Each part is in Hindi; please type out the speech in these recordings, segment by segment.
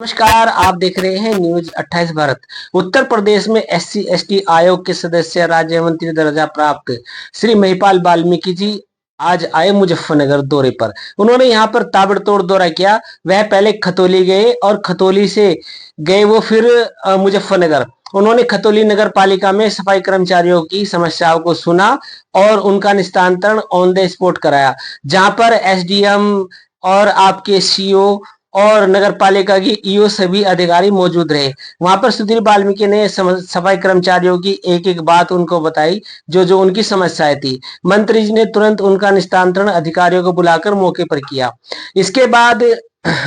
नमस्कार, आप देख रहे हैं न्यूज 28 भारत। उत्तर प्रदेश में एससी एसटी आयोग के सदस्य राज्य मंत्री दर्जा प्राप्त श्री महिपाल वाल्मीकि जी आज आए मुजफ्फरनगर दौरे पर। उन्होंने यहां पर ताबड़तोड़ दौरा किया। वह पहले खतौली गए और खतौली से गए वो फिर मुजफ्फरनगर। उन्होंने खतौली नगर पालिका में सफाई कर्मचारियों की समस्याओं को सुना और उनका निस्तारण ऑन द स्पॉट कराया, जहां पर एसडीएम और आपके सीओ और नगर पालिका की ईओ सभी अधिकारी मौजूद रहे। वहां पर सुधीर वाल्मीकि ने सफाई कर्मचारियों की एक एक बात उनको बताई, जो जो उनकी समस्याएं थी। मंत्री जी ने तुरंत उनका निस्तारण अधिकारियों को बुलाकर मौके पर किया। इसके बाद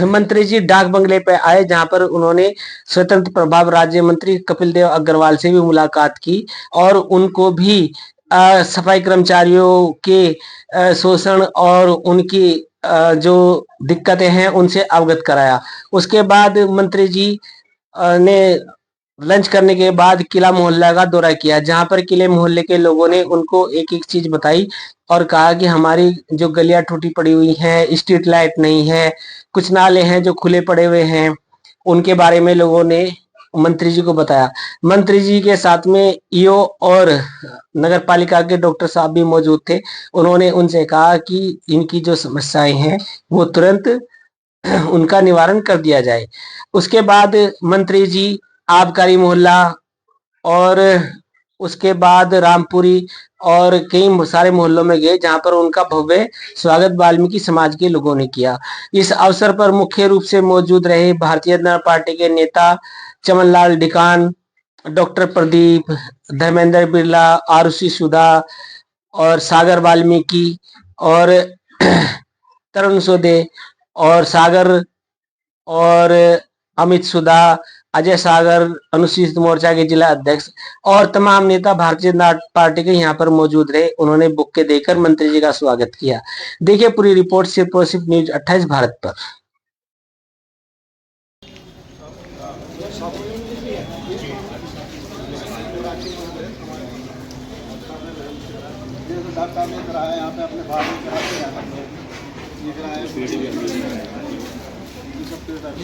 मंत्री जी डाक बंगले पे आए, जहां पर उन्होंने स्वतंत्र प्रभाव राज्य मंत्री कपिल देव अग्रवाल से भी मुलाकात की और उनको भी सफाई कर्मचारियों के शोषण और उनकी जो दिक्कतें हैं उनसे अवगत कराया। उसके बाद मंत्री जी ने लंच करने के बाद किला मोहल्ला का दौरा किया, जहां पर किले मोहल्ले के लोगों ने उनको एक एक चीज बताई और कहा कि हमारी जो गलियां टूटी पड़ी हुई हैं, स्ट्रीट लाइट नहीं है, कुछ नाले हैं जो खुले पड़े हुए हैं, उनके बारे में लोगों ने मंत्री जी को बताया। मंत्री जी के साथ में ईओ और नगर पालिका के डॉक्टर साहब भी मौजूद थे। उन्होंने उनसे कहा कि इनकी जो समस्याएं हैं वो तुरंत उनका निवारण कर दिया जाए। उसके बाद मंत्री जी आबकारी मोहल्ला और उसके बाद रामपुरी और कई सारे मोहल्लों में गए, जहां पर उनका भव्य स्वागत वाल्मीकि समाज के लोगों ने किया। इस अवसर पर मुख्य रूप से मौजूद रहे भारतीय जनता पार्टी के नेता चमनलाल डिकान, डॉक्टर प्रदीप, धर्मेंद्र बिरला, आरुषि सुधा और सागर वाल्मीकि और तरुण सोदे और सागर और अमित सुधा, अजय सागर, अनुसूचित मोर्चा के जिला अध्यक्ष और तमाम नेता भारतीय जनता पार्टी के यहाँ पर मौजूद रहे। उन्होंने बुक्के देकर मंत्री जी का स्वागत किया। देखिए पूरी रिपोर्ट सिर्फ और सिर्फ न्यूज 28 भारत पर।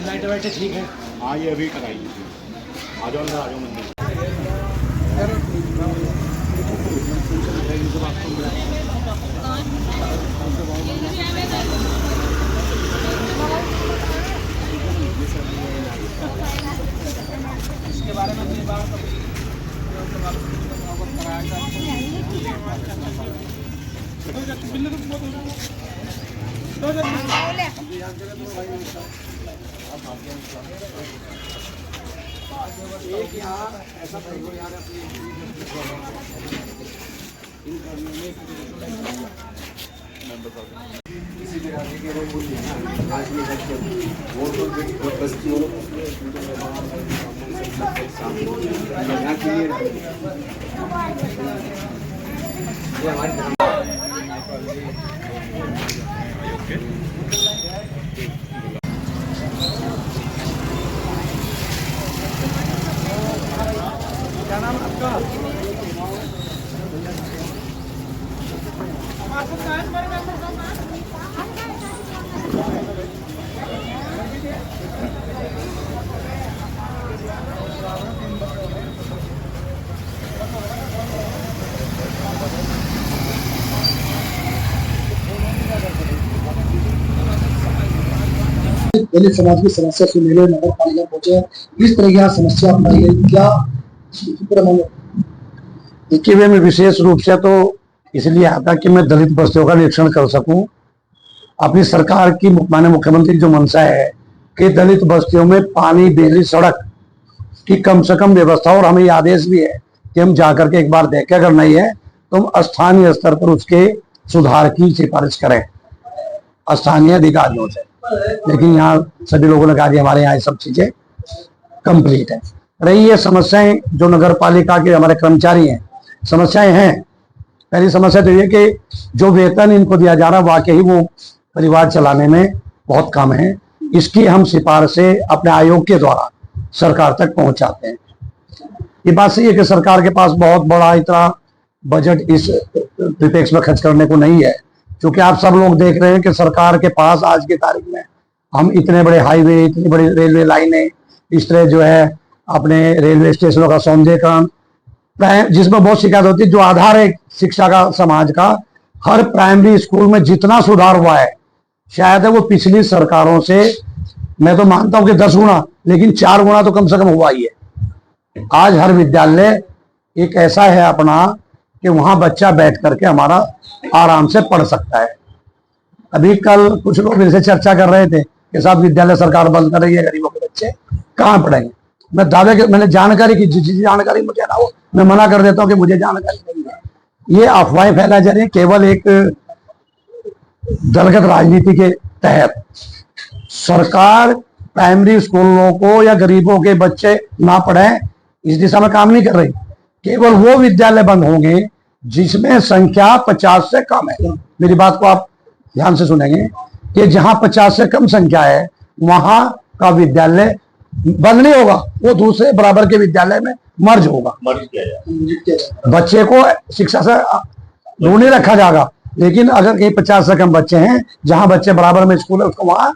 लाइट वाइट ठीक है। हाँ ये अभी कराइए। आ जाओ ना, आ जाओ मंदिर। इसके बारे में अपनी बात एक यहाँ ऐसा यार किसी भी राज्य के लोग बोलिए ना, आज वो तो बस्ती वालों क्या नाम आपका? दलित समाज की समस्या सुनने नगर पालिका पहुंचे, किस तरह की समस्या अपनाई गई, क्या? देखिए मैं विशेष रूप से तो इसलिए आता कि मैं दलित बस्तियों का निरीक्षण कर सकूं। अपनी सरकार की माननीय मुख्यमंत्री की जो मंशा है कि दलित बस्तियों में पानी, बिजली, सड़क की कम से कम व्यवस्था, और हमें आदेश भी है कि हम जाकर के एक बार देख, अगर नहीं है तो हम स्थानीय स्तर पर उसके सुधार की सिफारिश करें स्थानीय अधिकारियों से। लेकिन यहाँ सभी लोगों ने कहा कि हमारे यहाँ सब चीजें कंप्लीट है। रही ये समस्याएं जो नगर पालिका के हमारे कर्मचारी हैं, समस्याएं हैं। पहली समस्या तो ये कि जो वेतन इनको दिया जा रहा है वाकई वो परिवार चलाने में बहुत कम है। इसकी हम सिफारिशें अपने आयोग के द्वारा सरकार तक पहुंचाते हैं। ये बात सही है कि सरकार के पास बहुत बड़ा इतना बजट इस विपक्ष में खर्च करने को नहीं है, क्योंकि आप सब लोग देख रहे हैं कि सरकार के पास आज की तारीख में हम इतने बड़े हाईवे, इतनी बड़ी रेलवे लाइनें, इस तरह जो है अपने रेलवे स्टेशनों का सौंदर्यीकरण, जिसमें बहुत शिकायत होती है, जो आधार है शिक्षा का समाज का, हर प्राइमरी स्कूल में जितना सुधार हुआ है शायद है वो पिछली सरकारों से, मैं तो मानता हूं कि 10 गुना, लेकिन 4 गुना तो कम से कम हुआ ही है। आज हर विद्यालय एक ऐसा है अपना कि वहां बच्चा बैठ करके हमारा आराम से पढ़ सकता है। अभी कल कुछ लोग मेरे से चर्चा कर रहे थे कि साहब विद्यालय सरकार बंद कर रही है, गरीबों के बच्चे कहाँ पढ़ेंगे। मैं दावे के मैंने जानकारी की, जिस जानकारी मुझे ना हो मैं मना कर देता हूँ कि मुझे जानकारी नहीं है। ये अफवाहें फैलाई जा रही है केवल एक दलगत राजनीति के तहत। सरकार प्राइमरी स्कूलों को या गरीबों के बच्चे ना पढ़ें इस दिशा में काम नहीं कर रही। केवल वो विद्यालय बंद होंगे जिसमें संख्या 50 से कम है। मेरी बात को आप ध्यान से सुनेंगे कि जहां 50 से कम संख्या है वहां का विद्यालय बंद नहीं होगा, वो दूसरे बराबर के विद्यालय में मर्ज होगा। बच्चे को शिक्षा से दूर नहीं रखा जाएगा, लेकिन अगर कहीं 50 से कम बच्चे हैं जहां बच्चे बराबर में स्कूल है उसको वहां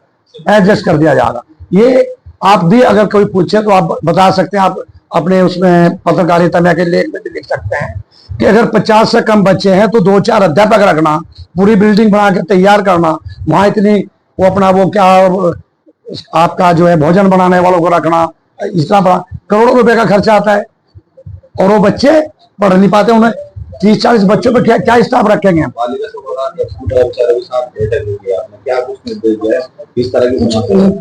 एडजस्ट कर दिया जाएगा। ये आप भी अगर कोई पूछे तो आप बता सकते हैं, आप अपने उसमें पत्रकारिता में के लेख में भी लिख सकते हैं कि अगर 50 से कम बच्चे हैं तो 2-4 अध्यापक रखना, पूरी बिल्डिंग बना के तैयार करना, वहां इतनी वो अपना वो क्या आपका जो है भोजन बनाने वालों को रखना, इतना बड़ा करोड़ों रुपए का खर्चा आता है और वो बच्चे पढ़ नहीं पाते। उन्हें 30-40 बच्चों पे क्या स्टाफ रखेंगे हम।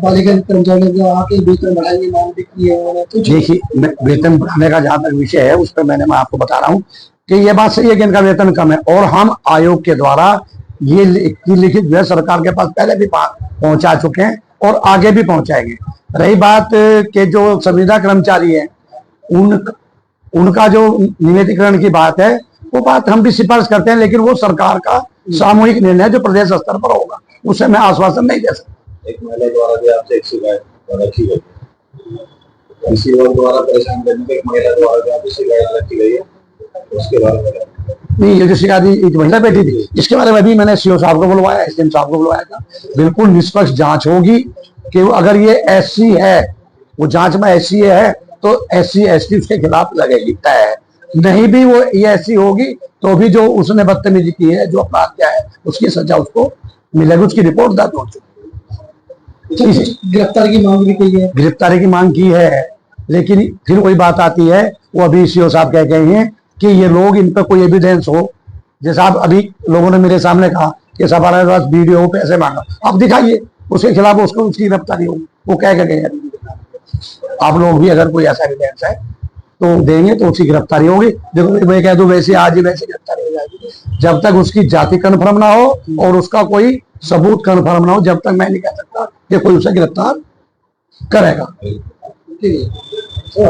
पालिका कर्मचारियों को आके वेतन बढ़ाने की मांग भी की है उन्होंने। देखिए वेतन बढ़ाने का जहां तक विषय है उस पर मैं आपको बता रहा हूँ कि ये बात सही है कि इनका वेतन कम है और हम आयोग के द्वारा ये लिखित जो है सरकार के पास पहले भी पहुंचा चुके हैं और आगे भी पहुंचाएंगे। रही बात के जो संविदा कर्मचारी है उनका जो नियमितीकरण की बात है, वो बात हम भी सिफारिश करते हैं, लेकिन वो सरकार का सामूहिक निर्णय जो प्रदेश स्तर पर होगा उसे मैं आश्वासन नहीं दे सकता। एक महिला द्वारा भी आपसे एक शिकायत रखी गई है, इसी लोग द्वारा परेशान करने पे एक महिला द्वारा भी आपसे शिकायत रखी गई है, उसके बारे में नहीं, ये जो शिकायत एक महिला बैठी थी इसके बारे में भी मैंने सीओ साहब को बुलवाया, एसडीएम साहब को बुलवाया था। बिल्कुल निष्पक्ष जांच होगी कि अगर ये एससी है, वो जांच में एससी है तो SC ST उसके खिलाफ लगेगी तय है। नहीं भी वो ये ऐसी होगी तो भी जो उसने बदतमीजी की है, जो अपराध किया है, उसकी सजा उसको मिलेगी, उसकी रिपोर्ट दर्ज हो चुकी है। गिरफ्तारी की मांग भी की है, गिरफ्तारी की मांग की है, लेकिन फिर वही बात आती है, वो अभी सीओ साहब कह गए हैं कि ये लोग इन पर कोई एविडेंस हो। जैसा आप अभी लोगों ने मेरे सामने कहा कि साहब हमारे पास वीडियो पैसे मांगा, आप दिखाइए, उसके खिलाफ उसको उसकी गिरफ्तारी होगी। वो कह के गए आप लोग भी अगर कोई ऐसा एविडेंस है तो देंगे तो उसकी गिरफ्तारी होगी। देखो मैं कह दूं वैसे आज ही वैसे गिरफ्तारी हो जाएगी, जब तक उसकी जाति कन्फर्म ना हो और उसका कोई सबूत कन्फर्म ना हो, जब तक मैं नहीं कह सकता कि कोई उसे गिरफ्तार करेगा। ठीक है।